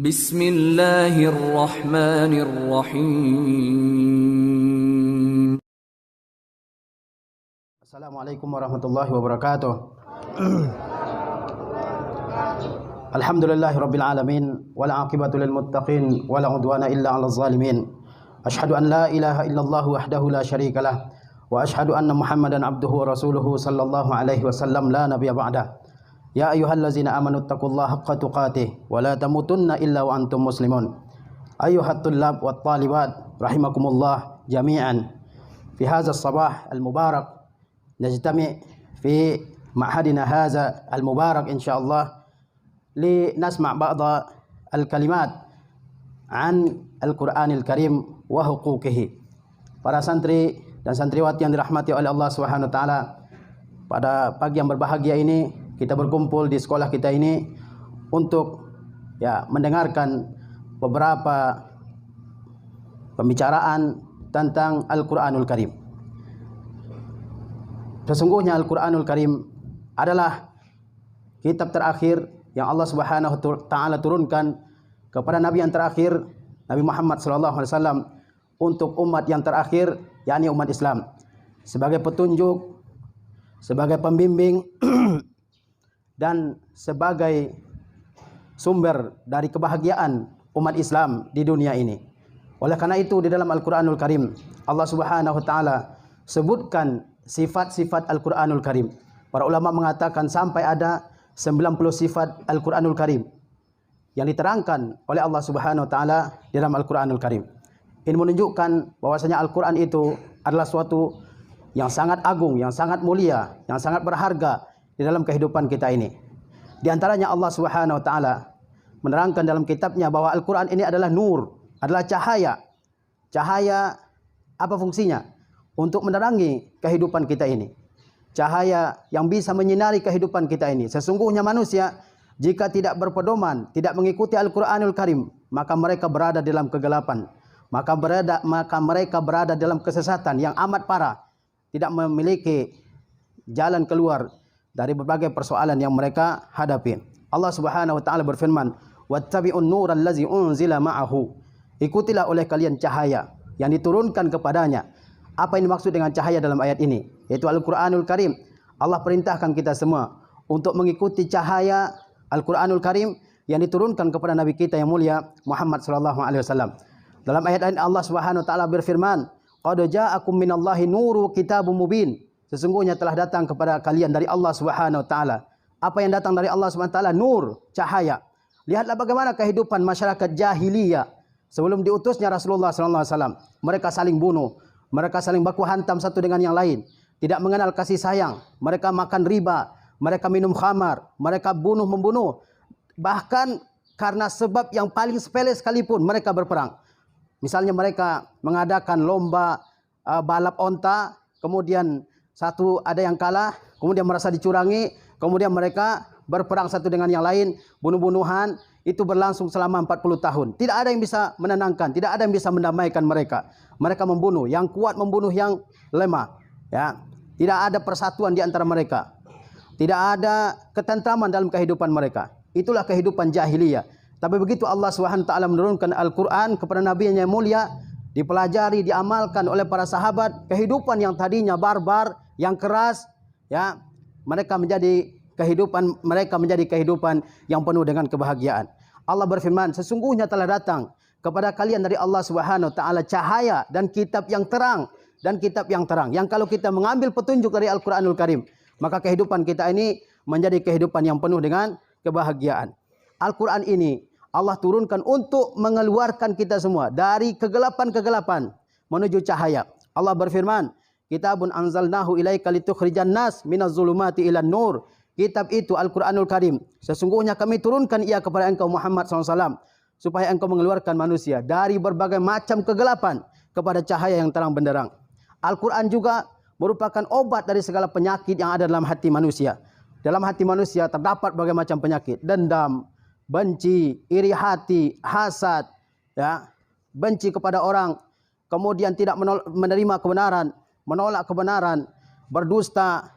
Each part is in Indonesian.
Bismillahirrahmanirrahim. Assalamualaikum warahmatullahi wabarakatuh. Alhamdulillahirabbil alamin wal aqibatu lil muttaqin wala udwana illa 'alal zalimin. Asyhadu an la ilaha illallah wahdahu la syarikalah wa asyhadu anna Muhammadan abduhu wa rasuluhu sallallahu alaihi wasallam la nabiyya ba'dah. Ya ayyuhallazina amanu taqullaha haqqa tuqatih wa la tamutunna illa wa antum muslimun. Ayyuhat tullab wat talibat rahimakumullah jami'an. Fi hadzal sabah al mubarak najtami' fi ma'hadina hadza al mubarak insyaallah li nasma' ba'dha al kalimat an al Qur'anil Karim wa huquqihi. Para santri dan santriwati yang dirahmati oleh Allah Subhanahu wa taala, pada pagi yang berbahagia ini kita berkumpul di sekolah kita ini untuk mendengarkan beberapa pembicaraan tentang Al-Qur'anul Karim. Sesungguhnya Al-Qur'anul Karim adalah kitab terakhir yang Allah Subhanahu wa taala turunkan kepada nabi yang terakhir, Nabi Muhammad sallallahu alaihi wasallam, untuk umat yang terakhir, yakni umat Islam, sebagai petunjuk, sebagai pembimbing dan sebagai sumber dari kebahagiaan umat Islam di dunia ini. Oleh karena itu di dalam Al-Qur'anul Karim Allah Subhanahu wa taala sebutkan sifat-sifat Al-Qur'anul Karim. Para ulama mengatakan sampai ada 90 sifat Al-Qur'anul Karim yang diterangkan oleh Allah Subhanahu wa taala di dalam Al-Qur'anul Karim. Ini menunjukkan bahwasanya Al-Qur'an itu adalah suatu yang sangat agung, yang sangat mulia, yang sangat berharga di dalam kehidupan kita ini. Di antaranya Allah Subhanahu wa taala menerangkan dalam kitabnya bahwa Al-Qur'an ini adalah nur, adalah cahaya. Cahaya apa fungsinya? Untuk menerangi kehidupan kita ini. Cahaya yang bisa menyinari kehidupan kita ini. Sesungguhnya manusia jika tidak berpedoman, tidak mengikuti Al-Qur'anul Karim, maka mereka berada dalam kegelapan. Maka mereka berada dalam kesesatan yang amat parah, tidak memiliki jalan keluar dari berbagai persoalan yang mereka hadapi. Allah Subhanahu wa taala berfirman, "Wattabi'un nural ladzi unzila ma'ahu." Ikutilah oleh kalian cahaya yang diturunkan kepadanya. Apa yang dimaksud dengan cahaya dalam ayat ini? Yaitu Al-Qur'anul Karim. Allah perintahkan kita semua untuk mengikuti cahaya Al-Qur'anul Karim yang diturunkan kepada nabi kita yang mulia Muhammad sallallahu alaihi wasallam. Dalam ayat ini Allah Subhanahu wa taala berfirman, "Qad ja'akum minallahi nuru kitabum mubin." Sesungguhnya telah datang kepada kalian dari Allah Subhanahu wa taala. Apa yang datang dari Allah Subhanahu wa taala? Nur, cahaya. Lihatlah bagaimana kehidupan masyarakat jahiliyah sebelum diutusnya Rasulullah sallallahu alaihi wasallam. Mereka saling bunuh, mereka saling baku hantam satu dengan yang lain, tidak mengenal kasih sayang. Mereka makan riba, mereka minum khamar, mereka bunuh membunuh. Bahkan karena sebab yang paling sepele sekalipun mereka berperang. Misalnya mereka mengadakan lomba balap onta, kemudian satu ada yang kalah, kemudian merasa dicurangi, kemudian mereka berperang satu dengan yang lain, bunuh-bunuhan, itu berlangsung selama 40 tahun. Tidak ada yang bisa menenangkan, tidak ada yang bisa mendamaikan mereka. Mereka membunuh, yang kuat membunuh yang lemah. Ya, tidak ada persatuan di antara mereka. Tidak ada ketentraman dalam kehidupan mereka. Itulah kehidupan jahiliyah. Tapi begitu Allah Subhanahu wa taala menurunkan Al-Qur'an kepada nabi-Nya yang mulia, dipelajari, diamalkan oleh para sahabat, kehidupan yang tadinya barbar, yang keras, mereka menjadi kehidupan yang penuh dengan kebahagiaan. Allah berfirman, sesungguhnya telah datang kepada kalian dari Allah Subhanahu wa taala cahaya dan kitab yang terang, yang kalau kita mengambil petunjuk dari Al-Qur'anul Karim, maka kehidupan kita ini menjadi kehidupan yang penuh dengan kebahagiaan. Al-Qur'an ini Allah turunkan untuk mengeluarkan kita semua dari kegelapan-kegelapan menuju cahaya. Allah berfirman, "Kitabun anzalnahu ilaika litukhrijan nas minaz zulumati ilan nur." Kitab itu Al-Qur'anul Karim, sesungguhnya kami turunkan ia kepada engkau Muhammad SAW, supaya engkau mengeluarkan manusia dari berbagai macam kegelapan kepada cahaya yang terang benderang. Al-Qur'an juga merupakan obat dari segala penyakit yang ada dalam hati manusia. Dalam hati manusia terdapat berbagai macam penyakit, dendam, benci, iri hati, hasad, benci kepada orang, kemudian tidak menerima kebenaran, menolak kebenaran, berdusta,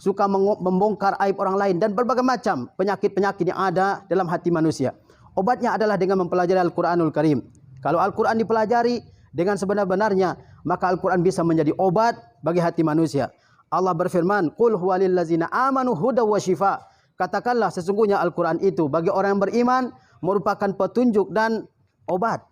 suka membongkar aib orang lain, dan berbagai macam penyakit-penyakit yang ada dalam hati manusia. Obatnya adalah dengan mempelajari Al-Quranul Karim. Kalau Al-Quran dipelajari dengan sebenar-benarnya, maka Al-Quran bisa menjadi obat bagi hati manusia. Allah berfirman, "Qul huwa lillazina amanu hudaw wa shifa." Katakanlah sesungguhnya Al-Quran itu bagi orang yang beriman merupakan petunjuk dan obat.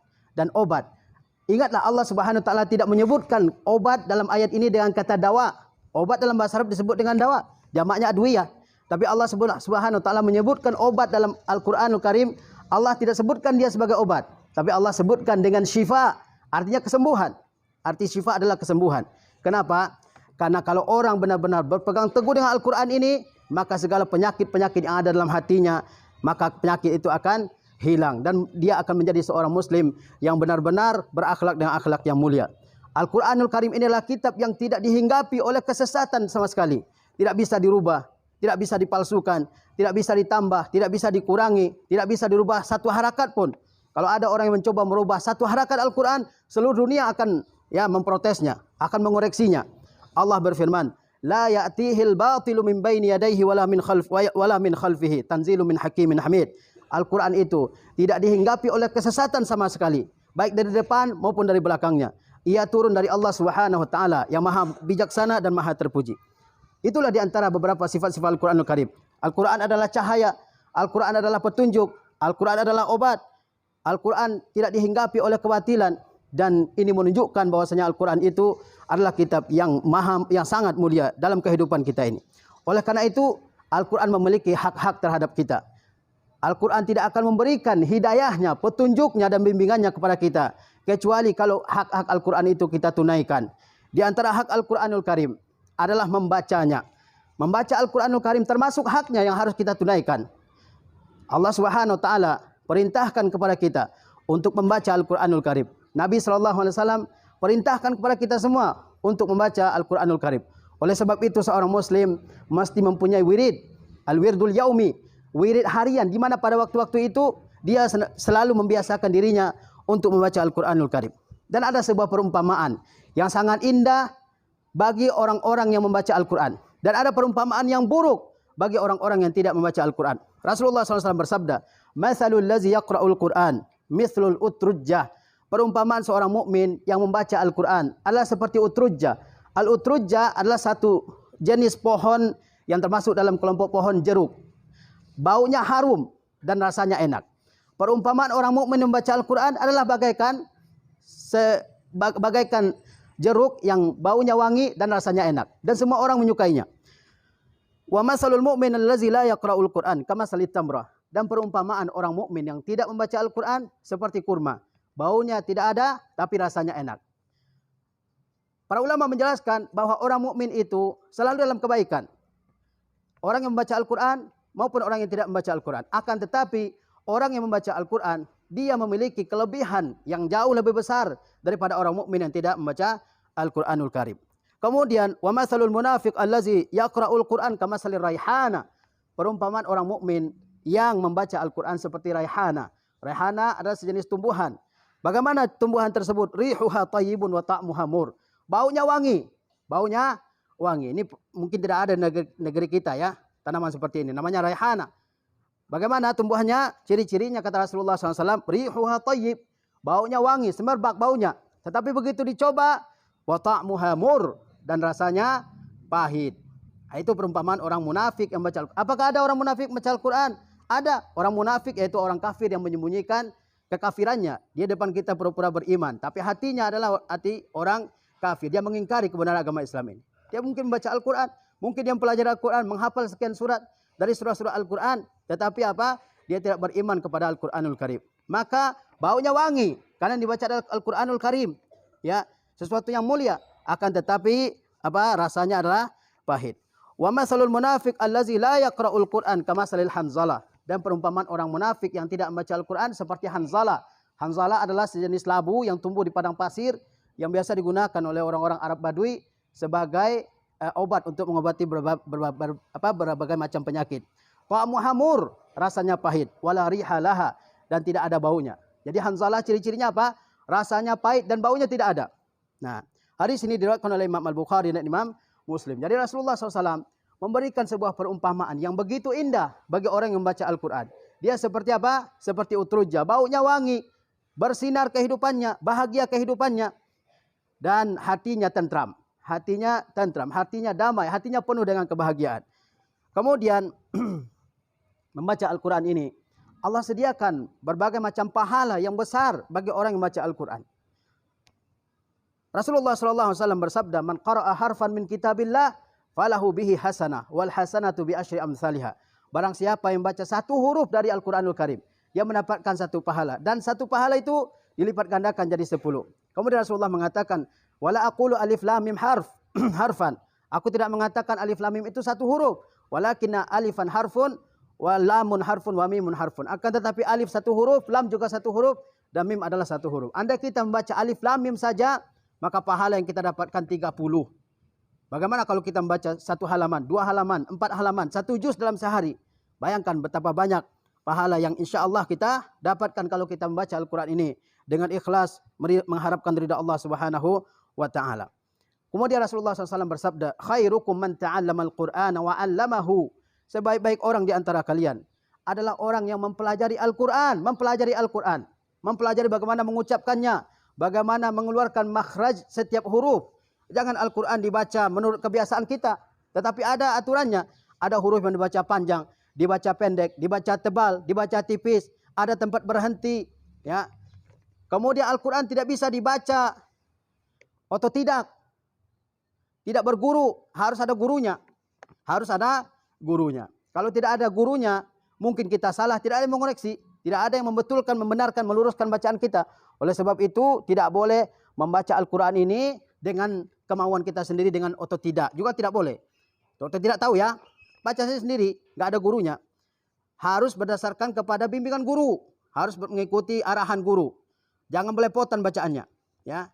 Ingatlah Allah Subhanahu wa taala tidak menyebutkan obat dalam ayat ini dengan kata dawa. Obat dalam bahasa Arab disebut dengan dawa, jamaknya adwiyah. Tapi Allah Subhanahu wa taala menyebutkan obat dalam Al-Qur'anul Karim, Allah tidak sebutkan dia sebagai obat, tapi Allah sebutkan dengan syifa, artinya kesembuhan. Arti syifa adalah kesembuhan. Kenapa? Karena kalau orang benar-benar berpegang teguh dengan Al-Qur'an ini, maka segala penyakit-penyakit yang ada dalam hatinya, maka penyakit itu akan hilang dan dia akan menjadi seorang muslim yang benar-benar berakhlak dengan akhlak yang mulia. Al-Qur'anul Karim inilah kitab yang tidak dihinggapi oleh kesesatan sama sekali. Tidak bisa dirubah, tidak bisa dipalsukan, tidak bisa ditambah, tidak bisa dikurangi, tidak bisa dirubah satu harakat pun. Kalau ada orang yang mencoba merubah satu harakat Al-Quran, seluruh dunia akan memprotesnya, akan mengoreksinya. Allah berfirman, "La ya'tihil batilu min baini yadayhi wala min khalfihi, tanzilu min hakimin hamid." Al-Quran itu tidak dihinggapi oleh kesesatan sama sekali, baik dari depan maupun dari belakangnya. Ia turun dari Allah Subhanahu wa taala yang Maha bijaksana dan Maha terpuji. Itulah di antara beberapa sifat-sifat Al-Quranul Karim. Al-Quran adalah cahaya, Al-Quran adalah petunjuk, Al-Quran adalah obat. Al-Quran tidak dihinggapi oleh kebatilan, dan ini menunjukkan bahwasanya Al-Quran itu adalah kitab yang sangat mulia dalam kehidupan kita ini. Oleh karena itu, Al-Quran memiliki hak-hak terhadap kita. Al-Quran tidak akan memberikan hidayahnya, petunjuknya dan bimbingannya kepada kita, kecuali kalau hak-hak Al-Quran itu kita tunaikan. Di antara hak Al-Quranul Karim adalah membacanya. Membaca Al-Quranul Karim termasuk haknya yang harus kita tunaikan. Allah Subhanahu wa taala perintahkan kepada kita untuk membaca Al-Quranul Karim. Nabi SAW perintahkan kepada kita semua untuk membaca Al-Quranul Karim. Oleh sebab itu seorang muslim mesti mempunyai wirid, al-wirdul yaumi, wirid harian, di mana pada waktu-waktu itu dia selalu membiasakan dirinya untuk membaca Al-Quranul Karim. Dan ada sebuah perumpamaan yang sangat indah bagi orang-orang yang membaca Al-Quran, dan ada perumpamaan yang buruk bagi orang-orang yang tidak membaca Al-Quran. Rasulullah SAW bersabda, "Matsalul ladzi yaqra'ul Qur'an mithlul utrujjah." Perumpamaan seorang mukmin yang membaca Al-Quran adalah seperti utrujjah. Al-utrujjah adalah satu jenis pohon yang termasuk dalam kelompok pohon jeruk. Baunya harum dan rasanya enak. Perumpamaan orang mukmin membaca Al-Quran adalah bagaikan jeruk yang baunya wangi dan rasanya enak, dan semua orang menyukainya. Wa masalul mu'min allazi la yaqra'ul Qur'an kamasalit tamrah. Dan perumpamaan orang mukmin yang tidak membaca Al-Quran seperti kurma. Baunya tidak ada tapi rasanya enak. Para ulama menjelaskan bahwa orang mukmin itu selalu dalam kebaikan. Orang yang membaca Al-Quran maupun orang yang tidak membaca Al-Quran. Akan tetapi orang yang membaca Al-Quran, dia memiliki kelebihan yang jauh lebih besar daripada orang mukmin yang tidak membaca Al-Quranul Karim. Kemudian, wa masalul munafiq allazi yaqra'ul Qur'an kamasalir raihana. Perumpamaan orang mukmin yang membaca Al-Quran seperti raihana. Raihana adalah sejenis tumbuhan. Bagaimana tumbuhan tersebut? Rihuha tayyibun wa ta'muha mur. Baunya wangi. Baunya wangi. Ini mungkin tidak ada negeri kita ya, tanaman seperti ini. Namanya raihana. Bagaimana tumbuhannya? Ciri-cirinya kata Rasulullah SAW, rihuha tayyib. Baunya wangi, semerbak baunya. Tetapi begitu dicoba, wa ta'muha mur, dan rasanya pahit. Itu perumpamaan orang munafik yang baca Al-Quran. Apakah ada orang munafik membaca Al-Quran? Ada. Orang munafik yaitu orang kafir yang menyembunyikan kekafirannya. Dia depan kita pura-pura beriman, tapi hatinya adalah hati orang kafir. Dia mengingkari kebenaran agama Islam ini. Dia mungkin membaca Al-Quran, mungkin dia mempelajari Al-Quran, menghafal sekian surat dari surah-surah Al-Quran, tetapi apa? Dia tidak beriman kepada Al-Quranul Karim. Maka baunya wangi karena dibaca Al-Quranul Karim. Ya, sesuatu yang mulia, akan tetapi apa? Rasanya adalah pahit. Wa masalul munafiq allazi la yaqra'ul Qur'an kamasalil hanzalah. Dan perumpamaan orang munafik yang tidak membaca Al-Quran seperti hanzalah. Hanzalah adalah sejenis labu yang tumbuh di padang pasir yang biasa digunakan oleh orang-orang Arab Badui sebagai obat untuk mengobati berbagai macam penyakit. Ta'muha mur, rasanya pahit, wala riha laha, dan tidak ada baunya. Jadi hanzalah ciri-cirinya apa? Rasanya pahit dan baunya tidak ada. Nah, hadis ini diriwayatkan oleh Imam Al-Bukhari dan Imam Muslim. Jadi Rasulullah SAW memberikan sebuah perumpamaan yang begitu indah bagi orang yang membaca Al-Quran. Dia seperti apa? Seperti utruja, baunya wangi, bersinar kehidupannya, bahagia kehidupannya, dan hatinya tentram. Hatinya tentram, hatinya damai, hatinya penuh dengan kebahagiaan. Kemudian membaca Al-Quran ini, Allah sediakan berbagai macam pahala yang besar bagi orang yang membaca Al-Quran. Rasulullah SAW bersabda, "Man qara'a harfan min kitabillah, falahu bihi hasanah, wal hasanatu bi asyri amsalihha." Barang siapa yang baca satu huruf dari Al-Quranul Karim, dia mendapatkan satu pahala. Dan satu pahala itu dilipat gandakan jadi 10. Kemudian Rasulullah mengatakan, "Wala aqulu alif lam mim harfan." Aku tidak mengatakan alif lam mim itu satu huruf. Walakinna alifan harfun, wa lamun harfun, wa mimun harfun. Akan tetapi alif satu huruf, lam juga satu huruf, dan mim adalah satu huruf. Andai kita membaca alif lam mim saja, maka pahala yang kita dapatkan 30. Bagaimana kalau kita membaca satu halaman, 2 halaman, 4 halaman, 1 juz dalam sehari? Bayangkan betapa banyak pahala yang insya Allah kita dapatkan kalau kita membaca Al-Quran ini dengan ikhlas, mengharapkan ridha Allah Subhanahu wa Ta'ala. Kemudian Rasulullah SAW bersabda, "Khairukum man ta'allama al-Qur'ana wa 'allamahu." Sebaik-baik orang di antara kalian adalah orang yang mempelajari Al-Quran, mempelajari bagaimana mengucapkannya, bagaimana mengeluarkan makhraj setiap huruf. Jangan Al-Quran dibaca menurut kebiasaan kita, tetapi ada aturannya. Ada huruf yang dibaca panjang, dibaca pendek, dibaca tebal, dibaca tipis, ada tempat berhenti, ya. Kemudian Al-Quran tidak bisa dibaca otodidak, tidak berguru, harus ada gurunya. Harus ada gurunya. Kalau tidak ada gurunya, mungkin kita salah, tidak ada yang mengoreksi, tidak ada yang membetulkan, membenarkan, meluruskan bacaan kita. Oleh sebab itu, tidak boleh membaca Al-Quran ini dengan kemauan kita sendiri, dengan otodidak. Juga tidak boleh. Otodidak tahu ya, baca saya sendiri, nggak ada gurunya. Harus berdasarkan kepada bimbingan guru, harus mengikuti arahan guru. Jangan belepotan bacaannya, ya.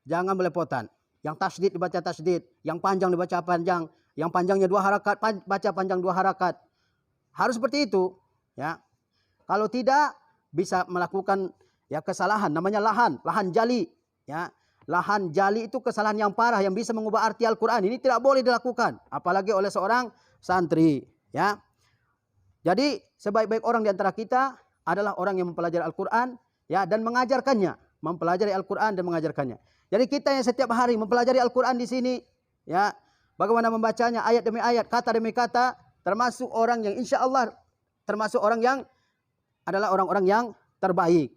Jangan belepotan. Yang tasydid dibaca tasydid, yang panjang dibaca panjang, yang panjangnya 2 harakat baca panjang 2 harakat. Harus seperti itu, ya. Kalau tidak bisa melakukan ya kesalahan, namanya lahan jali, ya. Lahan jali itu kesalahan yang parah yang bisa mengubah arti Al-Qur'an. Ini tidak boleh dilakukan, apalagi oleh seorang santri, ya. Jadi sebaik-baik orang di antara kita adalah orang yang mempelajari Al-Qur'an, ya, dan mengajarkannya, mempelajari Al-Qur'an dan mengajarkannya. Jadi kita yang setiap hari mempelajari Al-Quran di sini, ya, bagaimana membacanya ayat demi ayat, kata demi kata, termasuk orang yang insya Allah, termasuk orang yang adalah orang-orang yang terbaik.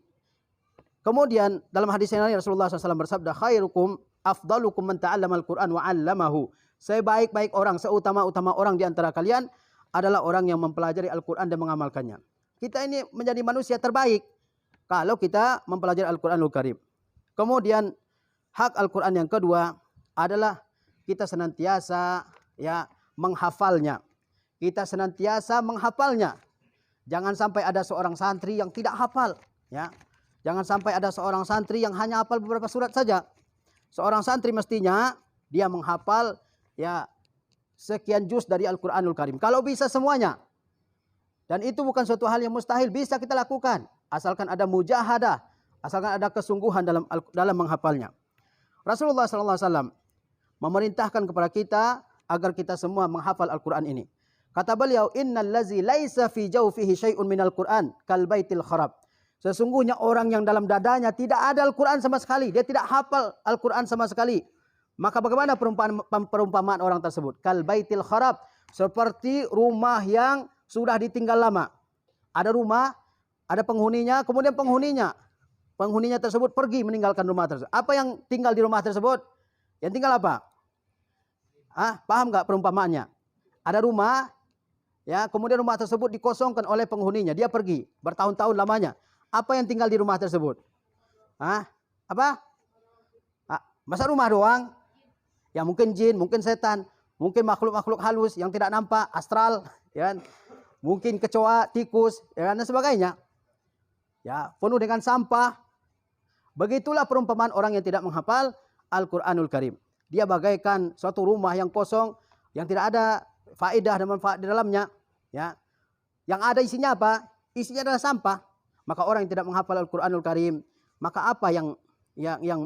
Kemudian dalam hadis yang lain Rasulullah SAW bersabda, "Khairukum afdalukum man ta'allama al-Quran wa 'allamahu." Sebaik-baik orang, seutama-utama orang di antara kalian adalah orang yang mempelajari Al-Quran dan mengamalkannya. Kita ini menjadi manusia terbaik kalau kita mempelajari Al-Quranul Karim. Kemudian hak Al-Quran yang kedua adalah kita senantiasa ya menghafalnya. Kita senantiasa menghafalnya. Jangan sampai ada seorang santri yang tidak hafal, ya. Jangan sampai ada seorang santri yang hanya hafal beberapa surat saja. Seorang santri mestinya dia menghafal ya sekian juz dari Al-Quranul Karim. Kalau bisa semuanya. Dan itu bukan suatu hal yang mustahil, bisa kita lakukan asalkan ada mujahadah, asalkan ada kesungguhan dalam menghafalnya. Rasulullah SAW memerintahkan kepada kita agar kita semua menghafal Al-Quran ini. Kata beliau, "Innal lazi laisa fi jawfihi syai'un minal Qur'an kal baitil kharab." Sesungguhnya orang yang dalam dadanya tidak ada Al-Quran sama sekali, dia tidak hafal Al-Quran sama sekali. Maka bagaimana perumpamaan orang tersebut? Kal baitil kharab, seperti rumah yang sudah ditinggal lama. Ada rumah, ada penghuninya, kemudian penghuninya tersebut pergi meninggalkan rumah tersebut. Apa yang tinggal di rumah tersebut? Yang tinggal apa? Paham nggak perumpamaannya? Ada rumah, ya, kemudian rumah tersebut dikosongkan oleh penghuninya. Dia pergi bertahun-tahun lamanya. Apa yang tinggal di rumah tersebut? Apa? Masa rumah doang? Ya mungkin jin, mungkin setan, mungkin makhluk-makhluk halus yang tidak nampak, astral, ya kan? Mungkin kecoa, tikus, ya kan? Dan sebagainya. Ya, penuh dengan sampah. Begitulah perumpamaan orang yang tidak menghafal Al-Quranul Karim. Dia bagaikan suatu rumah yang kosong, yang tidak ada faedah dan manfaat di dalamnya. Ya. Yang ada isinya apa? Isinya adalah sampah. Maka orang yang tidak menghafal Al-Quranul Karim, maka apa yang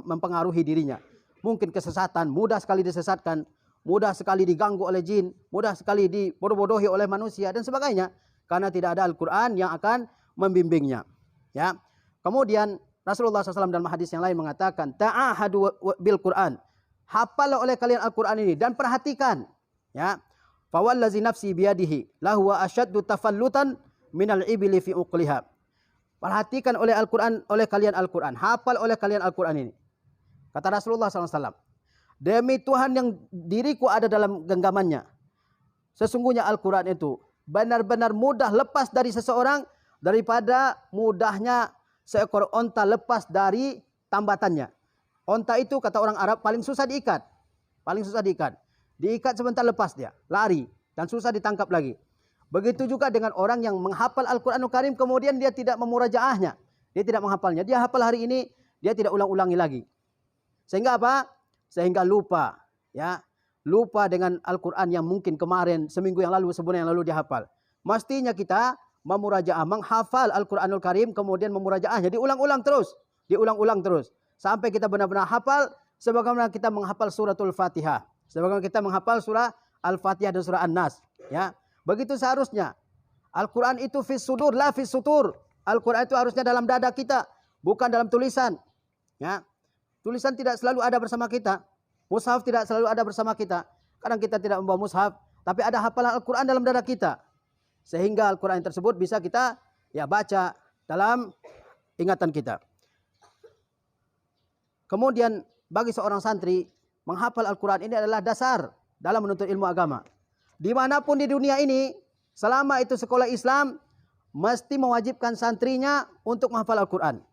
mempengaruhi dirinya? Mungkin kesesatan, mudah sekali disesatkan, mudah sekali diganggu oleh jin, mudah sekali dibodoh-bodohi oleh manusia dan sebagainya. karena tidak ada Al-Quran yang akan membimbingnya. Ya. Kemudian Rasulullah SAW dalam hadis yang lain mengatakan, ta'ahadu bil Quran. Hafal oleh kalian Al-Quran ini dan perhatikan. Ya. Fawallazi nafsi biyadihi lahu asyaddu tafallutan minal ibili fi uqliha. Perhatikan oleh Al-Quran, oleh kalian Al-Quran. Hafal oleh kalian Al-Quran ini. Kata Rasulullah SAW, demi Tuhan yang diriku ada dalam genggamannya, sesungguhnya Al-Quran itu benar-benar mudah lepas dari seseorang daripada mudahnya seekor onta lepas dari tambatannya. Onta itu kata orang Arab paling susah diikat. Paling susah diikat. Diikat sebentar lepas dia, lari dan susah ditangkap lagi. Begitu juga dengan orang yang menghafal Al-Quranul Karim kemudian dia tidak memurajaahnya. Dia tidak menghafalnya. Dia hafal hari ini, dia tidak ulang-ulangi lagi. Sehingga apa? Sehingga lupa, ya. Lupa dengan Al-Quran yang mungkin kemarin, seminggu yang lalu, sebulan yang lalu dihafal. Mestinya kita memurajaah, menghafal Al-Quranul Karim, kemudian memurajaahnya. Diulang-ulang terus. Diulang-ulang terus. Sampai kita benar-benar hafal, sebagaimana kita menghafal suratul Fatihah. Sebagaimana kita menghafal surah Al-Fatihah dan surah An-Nas. Ya. Begitu seharusnya. Al-Quran itu fis sudur, la fis sutur. Al-Quran itu harusnya dalam dada kita, bukan dalam tulisan. Ya. Tulisan tidak selalu ada bersama kita. Mushaf tidak selalu ada bersama kita. Kadang kita tidak membawa mushaf, tapi ada hafalan Al-Quran dalam dada kita. Sehingga Al-Quran tersebut bisa kita ya baca dalam ingatan kita. Kemudian bagi seorang santri, menghafal Al-Quran ini adalah dasar dalam menuntut ilmu agama. Dimanapun di dunia ini, selama itu sekolah Islam, mesti mewajibkan santrinya untuk menghafal Al-Quran.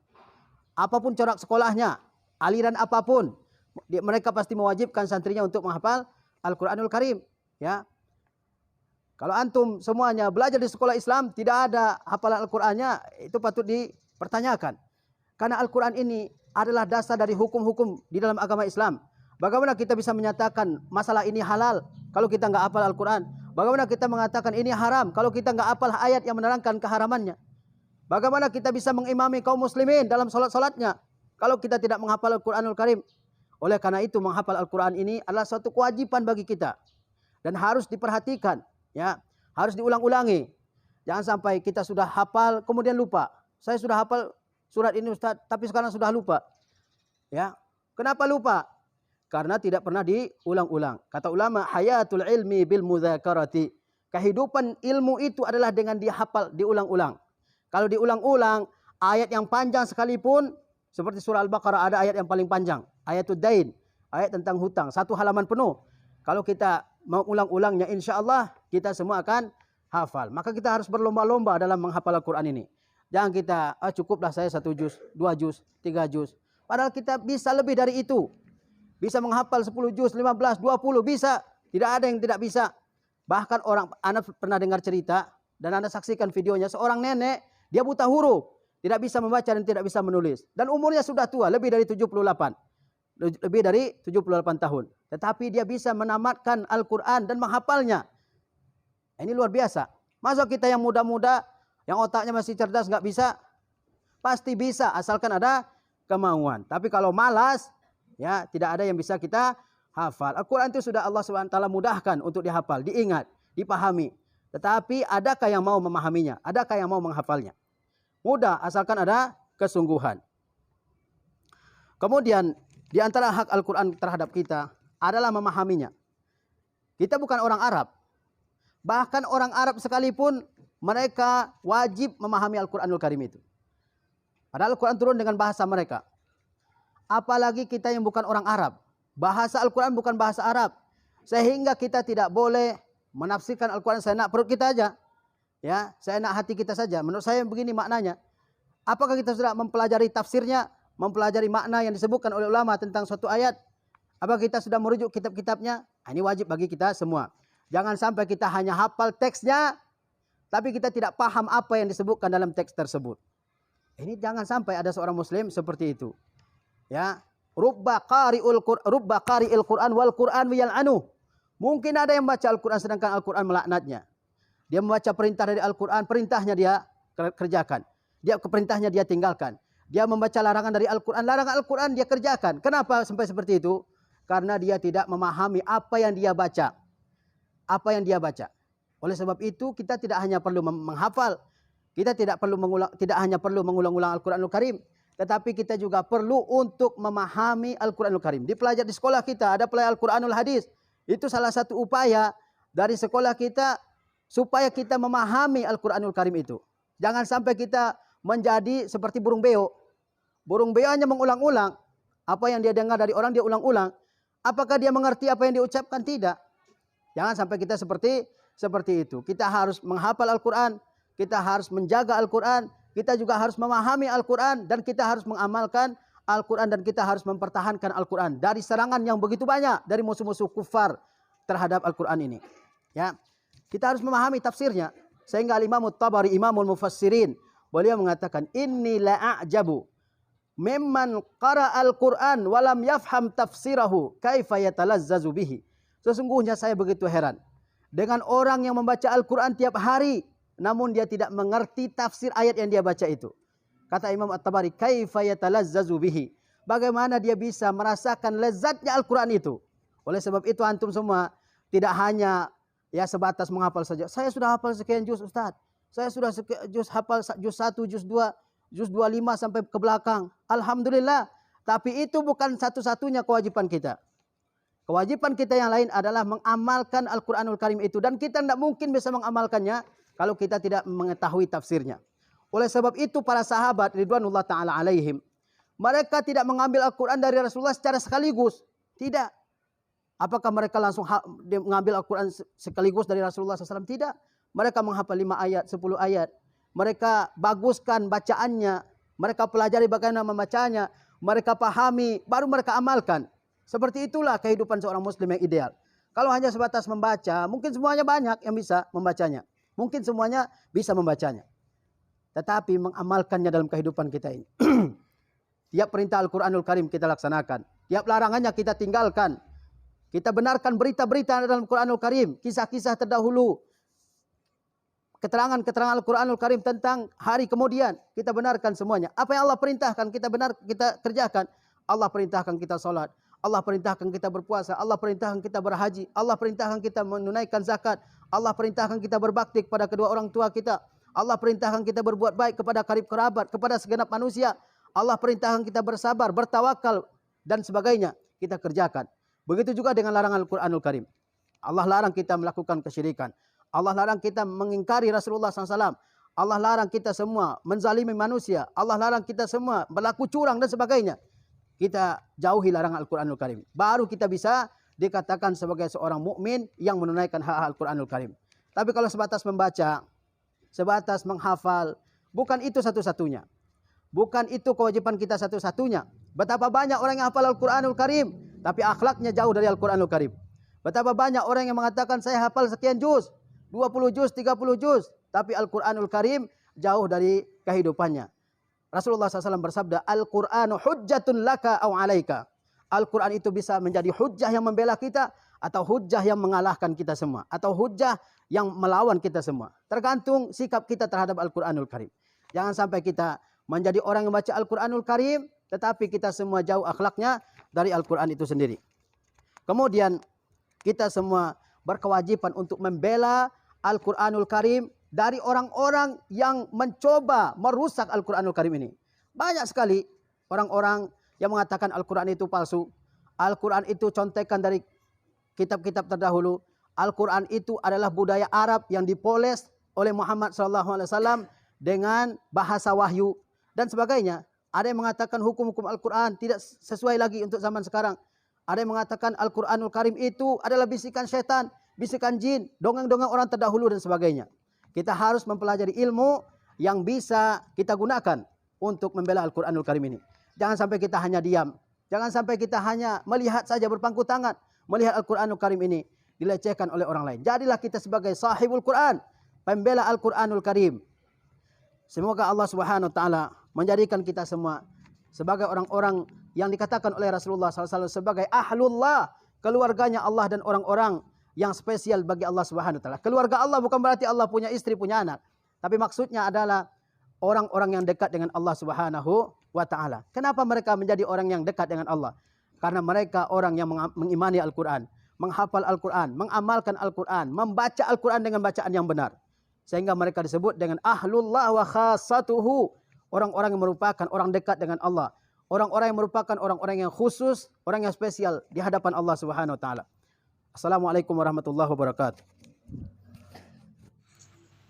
Apapun corak sekolahnya, aliran apapun, mereka pasti mewajibkan santrinya untuk menghafal Al-Quranul Karim. Ya. Kalau antum semuanya belajar di sekolah Islam, tidak ada hafalan Al-Qurannya, itu patut dipertanyakan. Karena Al-Quran ini adalah dasar dari hukum-hukum di dalam agama Islam. Bagaimana kita bisa menyatakan masalah ini halal kalau kita nggak hafal Al-Quran? Bagaimana kita mengatakan ini haram kalau kita nggak hafal ayat yang menerangkan keharamannya? Bagaimana kita bisa mengimami kaum muslimin dalam salat-salatnya kalau kita tidak menghafal Al-Quranul Karim? Oleh karena itu menghafal Al-Quran ini adalah suatu kewajiban bagi kita dan harus diperhatikan, ya, harus diulang-ulangi. Jangan sampai kita sudah hafal kemudian lupa. Saya sudah hafal surat ini Ustaz, tapi sekarang sudah lupa. Ya, kenapa lupa? Karena tidak pernah diulang-ulang. Kata ulama, hayatul ilmi bil mudzakarati. Kehidupan ilmu itu adalah dengan dihafal, diulang-ulang. Kalau diulang-ulang, ayat yang panjang sekalipun, seperti surah Al-Baqarah ada ayat yang paling panjang, ayatul dain, ayat tentang hutang, 1 halaman penuh. Kalau kita mengulang-ulangnya, insya Allah kita semua akan hafal. Maka kita harus berlomba-lomba dalam menghafal Al-Quran ini. Jangan kita, cukuplah saya 1 juz, 2 juz, 3 juz. Padahal kita bisa lebih dari itu. Bisa menghafal 10 juz, 15, 20, bisa. Tidak ada yang tidak bisa. Bahkan Anda pernah dengar cerita, dan Anda saksikan videonya, seorang nenek, dia buta huruf. Tidak bisa membaca dan tidak bisa menulis. Dan umurnya sudah tua, lebih dari 78. Lebih dari 78 tahun. Tetapi dia bisa menamatkan Al-Quran dan menghafalnya. Ini luar biasa. Masa kita yang muda-muda, yang otaknya masih cerdas, nggak bisa? Pasti bisa, asalkan ada kemauan. Tapi kalau malas, ya, tidak ada yang bisa kita hafal. Al-Quran itu sudah Allah SWT mudahkan untuk dihafal, diingat, dipahami. Tetapi adakah yang mau memahaminya? Adakah yang mau menghafalnya? Mudah, asalkan ada kesungguhan. Kemudian, di antara hak Al-Quran terhadap kita adalah memahaminya. Kita bukan orang Arab. Bahkan orang Arab sekalipun, mereka wajib memahami Al-Quranul Karim itu. Padahal Al-Quran turun dengan bahasa mereka. Apalagi kita yang bukan orang Arab. Bahasa Al-Quran bukan bahasa Arab. Sehingga kita tidak boleh menafsirkan Al-Quran seenak perut kita aja. Ya, seenak hati kita saja. Menurut saya begini maknanya. Apakah kita sudah mempelajari tafsirnya? Mempelajari makna yang disebutkan oleh ulama tentang suatu ayat? Apakah kita sudah merujuk kitab-kitabnya? Ini wajib bagi kita semua. Jangan sampai kita hanya hafal teksnya, tapi kita tidak paham apa yang disebutkan dalam teks tersebut. Ini jangan sampai ada seorang muslim seperti itu. Ya, rubba qari'il Qur'an wal Qur'an yal'anu. Mungkin ada yang baca Al-Qur'an sedangkan Al-Qur'an melaknatnya. Dia membaca perintah dari Al-Qur'an, perintahnya dia kerjakan. Perintahnya dia tinggalkan. Dia membaca larangan dari Al-Qur'an, larangan Al-Qur'an dia kerjakan. Kenapa sampai seperti itu? Karena dia tidak memahami apa yang dia baca. Apa yang dia baca. Oleh sebab itu kita tidak hanya perlu menghafal, kita tidak hanya perlu mengulang-ulang Al-Qur'anul Karim, tetapi kita juga perlu untuk memahami Al-Qur'anul Karim. Dipelajari di sekolah kita ada pelajaran Al-Qur'anul Hadis. Itu salah satu upaya dari sekolah kita supaya kita memahami Al-Qur'anul Karim itu. Jangan sampai kita menjadi seperti burung beo. Burung beo hanya mengulang-ulang apa yang dia dengar dari orang, dia ulang-ulang. Apakah dia mengerti apa yang diucapkan? Tidak. Jangan sampai kita seperti itu. Kita harus menghafal Al-Quran, kita harus menjaga Al-Quran, kita juga harus memahami Al-Quran, dan kita harus mengamalkan Al-Quran, dan kita harus mempertahankan Al-Quran dari serangan yang begitu banyak dari musuh-musuh kufar terhadap Al-Quran ini. Ya, kita harus memahami tafsirnya. Sehingga Imam At-Tabari, Imamul Mufassirin, beliau mengatakan, inni la'ajabu mimman qara'al Qur'an walam yafham tafsirahu kaifa yatalazzazu bihi. Sesungguhnya saya begitu heran dengan orang yang membaca Al-Qur'an tiap hari namun dia tidak mengerti tafsir ayat yang dia baca itu. Kata Imam At-Tabari, kaifa yatalazzazu bihi. Bagaimana dia bisa merasakan lezatnya Al-Qur'an itu? Oleh sebab itu antum semua tidak hanya ya sebatas menghafal saja. Saya sudah hafal sekian juz, Ustaz. Saya sudah hafal juz 1, juz 2, juz 25 sampai ke belakang. Alhamdulillah. Tapi itu bukan satu-satunya kewajiban kita. Kewajiban kita yang lain adalah mengamalkan Al-Quranul Karim itu. Dan kita tidak mungkin bisa mengamalkannya kalau kita tidak mengetahui tafsirnya. Oleh sebab itu para sahabat ridwanullah ta'ala alaihim, mereka tidak mengambil Al-Quran dari Rasulullah secara sekaligus. Tidak. Apakah mereka langsung mengambil Al-Quran sekaligus dari Rasulullah SAW? Tidak. Mereka menghafal 5 ayat, 10 ayat. Mereka baguskan bacaannya, mereka pelajari bagaimana membacanya, mereka pahami, baru mereka amalkan. Seperti itulah kehidupan seorang muslim yang ideal. Kalau hanya sebatas membaca, mungkin semuanya banyak yang bisa membacanya. Mungkin semuanya bisa membacanya. Tetapi mengamalkannya dalam kehidupan kita ini. Tiap perintah Al-Quranul Karim kita laksanakan. Tiap larangannya kita tinggalkan. Kita benarkan berita-berita dalam Al-Quranul Karim. Kisah-kisah terdahulu. Keterangan-keterangan Al-Quranul Karim tentang hari kemudian. Kita benarkan semuanya. Apa yang Allah perintahkan kita kerjakan. Allah perintahkan kita salat. Allah perintahkan kita berpuasa. Allah perintahkan kita berhaji. Allah perintahkan kita menunaikan zakat. Allah perintahkan kita berbakti kepada kedua orang tua kita. Allah perintahkan kita berbuat baik kepada karib kerabat, kepada segenap manusia. Allah perintahkan kita bersabar, bertawakal, dan sebagainya. Kita kerjakan. Begitu juga dengan larangan Al-Quranul Karim. Allah larang kita melakukan kesyirikan. Allah larang kita mengingkari Rasulullah SAW. Allah larang kita semua menzalimi manusia. Allah larang kita semua berlaku curang dan sebagainya. Kita jauhi larangan Al-Quranul Karim. Baru kita bisa dikatakan sebagai seorang mukmin yang menunaikan hak Al-Quranul Karim. Tapi kalau sebatas membaca, sebatas menghafal, bukan itu satu-satunya. Bukan itu kewajiban kita satu-satunya. Betapa banyak orang yang hafal Al-Quranul Karim, tapi akhlaknya jauh dari Al-Quranul Karim. Betapa banyak orang yang mengatakan saya hafal sekian juz, 20 juz, 30 juz, tapi Al-Quranul Karim jauh dari kehidupannya. Rasulullah SAW bersabda, Al-Quranu hujjatun laka au alaika. Al-Quran itu bisa menjadi hujjah yang membela kita, atau hujjah yang mengalahkan kita semua, atau hujjah yang melawan kita semua. Tergantung sikap kita terhadap Al-Quranul Karim. Jangan sampai kita menjadi orang yang baca Al-Quranul Karim, tetapi kita semua jauh akhlaknya dari Al-Quran itu sendiri. Kemudian kita semua berkewajiban untuk membela Al-Quranul Karim dari orang-orang yang mencoba merusak Al-Quranul Karim ini. Banyak sekali orang-orang yang mengatakan Al-Quran itu palsu. Al-Quran itu contekan dari kitab-kitab terdahulu. Al-Quran itu adalah budaya Arab yang dipoles oleh Muhammad SAW dengan bahasa wahyu dan sebagainya. Ada yang mengatakan hukum-hukum Al-Quran tidak sesuai lagi untuk zaman sekarang. Ada yang mengatakan Al-Quranul Karim itu adalah bisikan syaitan, bisikan jin, dongeng-dongeng orang terdahulu dan sebagainya. Kita harus mempelajari ilmu yang bisa kita gunakan untuk membela Al-Quranul Karim ini. Jangan sampai kita hanya diam. Jangan sampai kita hanya melihat saja berpangku tangan. Melihat Al-Quranul Karim ini dilecehkan oleh orang lain. Jadilah kita sebagai sahibul Quran, pembela Al-Quranul Karim. Semoga Allah Subhanahu wa taala menjadikan kita semua sebagai orang-orang yang dikatakan oleh Rasulullah SAW sebagai ahlullah, keluarganya Allah dan orang-orang yang spesial bagi Allah Subhanahu wa taala. Keluarga Allah bukan berarti Allah punya istri, punya anak, tapi maksudnya adalah orang-orang yang dekat dengan Allah Subhanahu wa taala. Kenapa mereka menjadi orang yang dekat dengan Allah? Karena mereka orang yang mengimani Al-Quran. menghafal Al-Quran, mengamalkan Al-Quran, membaca Al-Quran dengan bacaan yang benar. Sehingga mereka disebut dengan ahlullah wa khassatuhu, orang-orang yang merupakan orang dekat dengan Allah. Orang-orang yang merupakan orang-orang yang khusus, orang yang spesial di hadapan Allah Subhanahu wa taala. Assalamualaikum warahmatullahi wabarakatuh.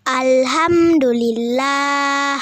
Alhamdulillah.